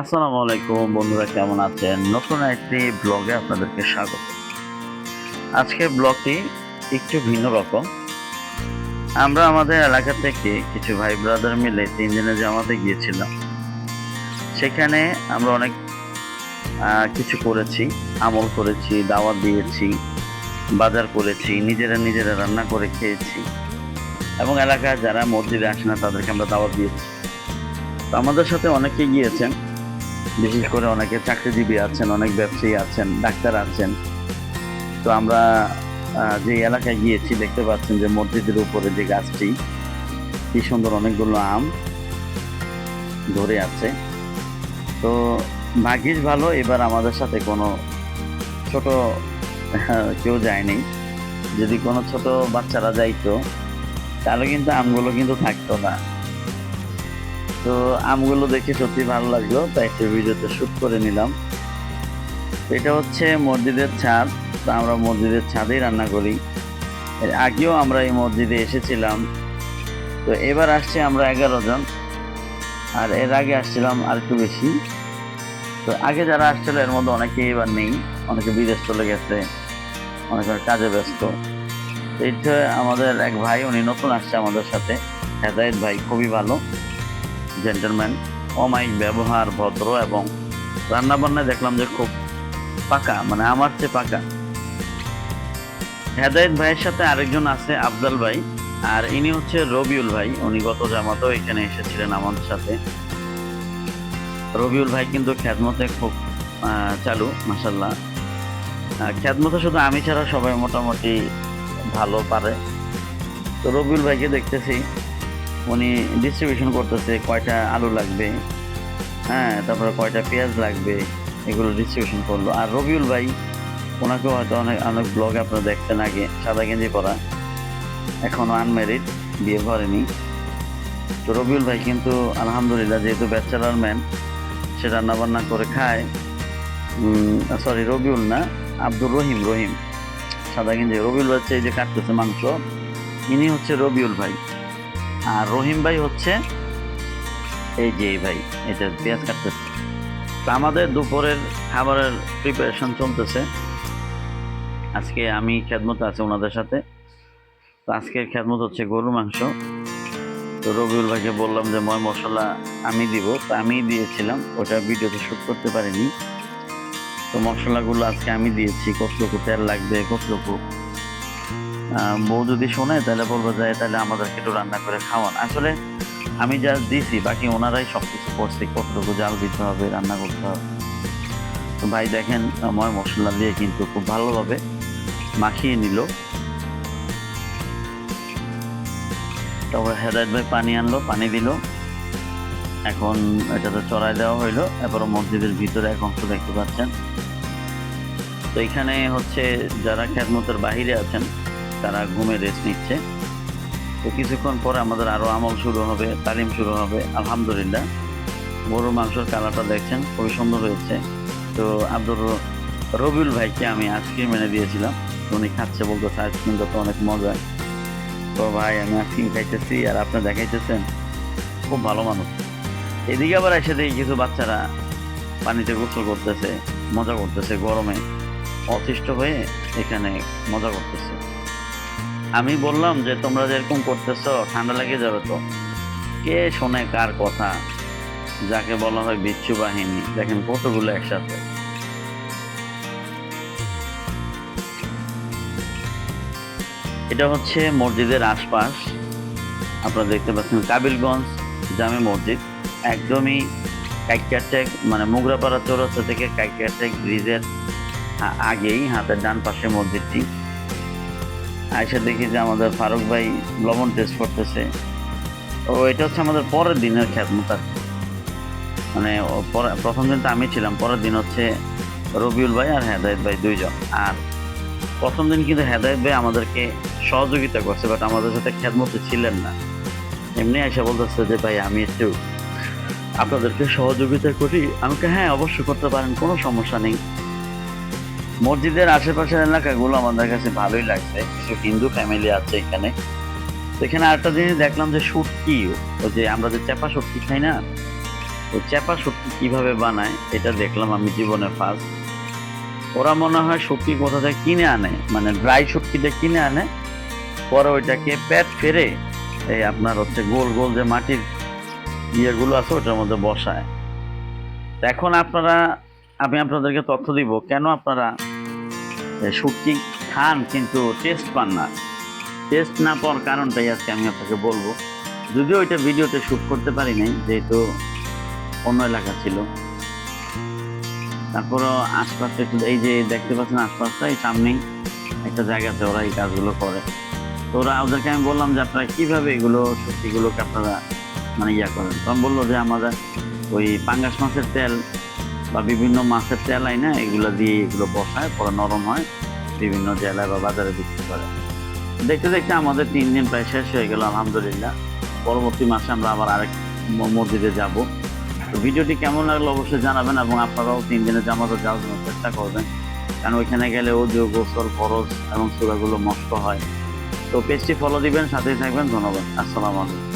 আসসালামু আলাইকুম বন্ধুরা, কেমন আছেন? নতুন একটি ব্লগে আপনাদেরকে স্বাগত। আজকের ব্লগটি একটু ভিন্ন রকম। আমরা আমাদের এলাকা থেকে কিছু ভাই ব্রাদার মিলে ৩ দিনের জামাতে গিয়েছিলাম। সেখানে আমরা অনেক কিছু করেছি, আমল করেছি, দাওয়াত দিয়েছি, বাজার করেছি, নিজেরা রান্না করে খেয়েছি এবং এলাকায় যারা মসজিদে আসে না তাদেরকে আমরা দাওয়াত দিয়েছি। তো আমাদের সাথে অনেকেই গিয়েছেন, বিশেষ করে অনেকে চাকরিজীবী আছেন, অনেক ব্যবসায়ী আছেন, ডাক্তার আছেন। তো আমরা যে এলাকায় গিয়েছি দেখতে পাচ্ছেন যে মসজিদের উপরে যে গাছটি, কি সুন্দর অনেকগুলো আম ধরে আছে। তো ভাগ্যিস ভালো এবার আমাদের সাথে কোনো ছোট কেউ যায়নি। যদি কোনো ছোট বাচ্চারা যাইতো তাহলে কিন্তু আমগুলো কিন্তু থাকতো না। তো আমগুলো দেখে সত্যি ভালো লাগলো, তাই একটা ভিডিওতে শুট করে নিলাম। তো এটা হচ্ছে মসজিদের ছাদ। তো আমরা মসজিদের ছাদেই রান্না করি। এর আগেও আমরা এই মসজিদে এসেছিলাম। তো এবার আসছি আমরা 11 জন, আর এর আগে আসছিলাম আর একটু বেশি। তো আগে যারা আসছিল এর মধ্যে অনেকেই এবার নেই, অনেকে বিদেশ চলে গেছে, অনেকে কাজে ব্যস্ত। তো এইটা আমাদের এক ভাই, উনি নতুন আসছে আমাদের সাথে, হেদায়েত ভাই। খুবই ভালো জেন্টলম্যান, অমায়িক ব্যবহার, ভদ্র এবং রান্না বান্নায় দেখলাম যে খুব পাকা, মানে আমার চেয়ে পাকা। হেদায়েত ভাইয়ের সাথে আরেকজন আছে আফজাল ভাই, আর ইনি হচ্ছে রবিউল ভাই। উনি গত জামাতেও এখানে এসেছিলেন আমাদের সাথে। রবিউল ভাই কিন্তু খ্যাতমতে খুব চালু, মাশাল্লাহ। খ্যাতমতে শুধু আমি ছাড়া সবাই মোটামুটি ভালো পারে। তো রবিউল ভাইকে দেখতেছি উনি ডিস্ট্রিবিউশন করতেছে, কয়টা আলু লাগবে, হ্যাঁ, তারপরে কয়টা পেঁয়াজ লাগবে, এগুলো ডিস্ট্রিবিউশন করলো। আর রবিউল ভাই, ওনাকেও হয়তো অনেক অনেক ব্লগে আপনারা দেখছেন, আগে সাদা গেঞ্জি পরা, এখনো আনম্যারিড, বিয়ে করেনি। তো রবিউল ভাই কিন্তু আলহামদুলিল্লাহ, যেহেতু ব্যাচেলার ম্যান, সে রান্না বান্না করে খায়। সরি, রবিউল না, আব্দুর রহিম। রহিম সাদা গেঞ্জি। রবিউল হচ্ছে এই যে কাটতেছে মাংস, ইনি হচ্ছে রবিউল ভাই। আর রহিম ভাই হচ্ছে এই যে এই ভাই, এটা পেঁয়াজ কাটতেছে। তো আমাদের দুপুরের খাবারের প্রিপারেশন চলতেছে। আজকে আমি খেদমত আছে ওনাদের সাথে। তো আজকের খেদমত হচ্ছে গরুর মাংস। তো রবিউল ভাইকে বললাম যে ময় মশলা আমি দিব, তো আমি দিয়েছিলাম, ওটা ভিডিওতে শ্যুট করতে পারিনি। তো মশলাগুলো আজকে আমি দিয়েছি, কতটুকু তেল লাগবে, কতটুকু। বউ যদি শোনে তাহলে বলবো যে তাহলে আমাদেরকে একটু রান্না করে খাওয়ান। আসলে আমি যা দিছি, বাকি ওনারাই সবকিছু করছে, কতটুকু জাল দিতে হবে, রান্না করতে হবে। তো ভাই দেখেন ময় মশলা দিয়ে কিন্তু খুব ভালোভাবে মাখিয়ে নিল। তারপর হেদায়েত ভাই পানি আনলো, পানি দিল। এখন এটাতে চড়াই দেওয়া হইলো। এরপর মসজিদের ভিতরে এক অংশ দেখতে পাচ্ছেন। তো এখানে হচ্ছে যারা খেদমতের বাহিরে আছেন তারা ঘুমে রেস্ট নিচ্ছে। তো কিছুক্ষণ পরে আমাদের আরো আমল শুরু হবে, তালিম শুরু হবে। আলহামদুলিল্লাহ, গরুর মাংসের কালারটা দেখছেন খুবই সুন্দর হয়েছে। তো রবিউল ভাইকে আমি আইসক্রিম এনে দিয়েছিলাম, উনি খাচ্ছে, বলতেছে আইসক্রিমটা তো অনেক মজা। তো ভাই আমি আইসক্রিম খাইতেছি আর আপনি দেখাইতেছেন, খুব ভালো মানুষ। এদিকে আবার এসে দেখি কিছু বাচ্চারা পানিতে গোসল করতেছে, মজা করতেছে, গরমে অতিষ্ঠ হয়ে এখানে মজা করতেছে। আমি বললাম যে তোমরা যেরকম করতেছ ঠান্ডা লেগে যাবে তো। কে শোনে কার কথা? যাকে বলা হয় বিচ্ছু বাহিনী, দেখেন কতগুলো একসাথে। এটা হচ্ছে মসজিদের আশপাশ, আপনারা দেখতে পাচ্ছেন কাবিলগঞ্জ জামে মসজিদ, একদমই কাইকিয়াটেক, মানে মুগরাপাড়া চৌরাস্তা থেকে কাইকিয়াটেক ব্রিজের আগেই হাতের ডান পাশে মসজিদটি। আয়সা দেখি যে আমাদের ফারুক ভাই লবণ টেস্ট করতেছে। ও এটা হচ্ছে আমাদের পরের দিনের খেদমত আর কি। মানে প্রথম দিন তো আমি ছিলাম, পরের দিন হচ্ছে রবিউল ভাই আর হেদায়েত ভাই দুইজন। আর প্রথম দিন কিন্তু হেদায়েত ভাই আমাদেরকে সহযোগিতা করছে, বাট আমাদের সাথে খেদমতে ছিলেন না। এমনি আয়সা বলতেছে যে ভাই আমি একটু আপনাদেরকে সহযোগিতা করি। আমাকে হ্যাঁ অবশ্যই করতে পারেন, কোনো সমস্যা নেই। মসজিদের আশেপাশের এলাকাগুলো আমাদের কাছে ভালোই লাগছে, কিছু হিন্দু ফ্যামিলি আছে এখানে। তো এখানে আরেকটা জিনিস দেখলাম যে শুটকি, ওই যে আমরা যে চাপা শুটকি খাই না, ওই চ্যাপা শুটকি কিভাবে বানায় এটা দেখলাম আমি জীবনে ফার্স্ট। ওরা মনে হয় শুটকি কোথা থেকে কিনে আনে, মানে ড্রাই শুটকিটা কিনে আনে, পরে ওইটাকে পেট ফেরে এই আপনার হচ্ছে গোল গোল যে মাটির ইয়েগুলো আছে ওটার মধ্যে বসায়। এখন আমি আপনাদেরকে তথ্য দিব কেন আপনারা শুটকি খান কিন্তু টেস্ট পান না। টেস্ট না পাওয়ার কারণটাই আজকে আমি আপনাকে বলবো। যদিও ওইটা ভিডিওতে শ্যুট করতে পারি নাই, যেহেতু অন্য এলাকা ছিল। তারপরও আশপাশে একটু এই যে দেখতে পাচ্ছেন আশপাশটা এই সামনেই একটা জায়গাতে ওরা এই কাজগুলো করে। তো ওদেরকে আমি বললাম যে আপনারা কীভাবে এগুলো শুটকিগুলোকে আপনারা মানে করেন। তখন বললো যে আমাদের ওই পাঙ্গাস মাছের তেল বা বিভিন্ন মাছের তেল আই না এগুলো দিয়ে এগুলো বসায়, পরে নরম হয়, বিভিন্ন জেলায় বা বাজারে বিক্রি করে। দেখতে দেখতে আমাদের 3 দিন প্রায় শেষ হয়ে গেল আলহামদুলিল্লাহ। পরবর্তী মাসে আমরা আবার আরেক মসজিদে যাব। তো ভিডিওটি কেমন লাগলো অবশ্যই জানাবেন, এবং আপনারাও 3 দিনের জামাতে যাওয়ার জন্য চেষ্টা করবেন, কারণ ওইখানে গেলে ওযু, গোসল, ফরজ এবং সূরাগুলো মস্ত হয়। তো পেজটি ফলো দিবেন, সাথেই থাকবেন। ধন্যবাদ। আসসালামু আলাইকুম।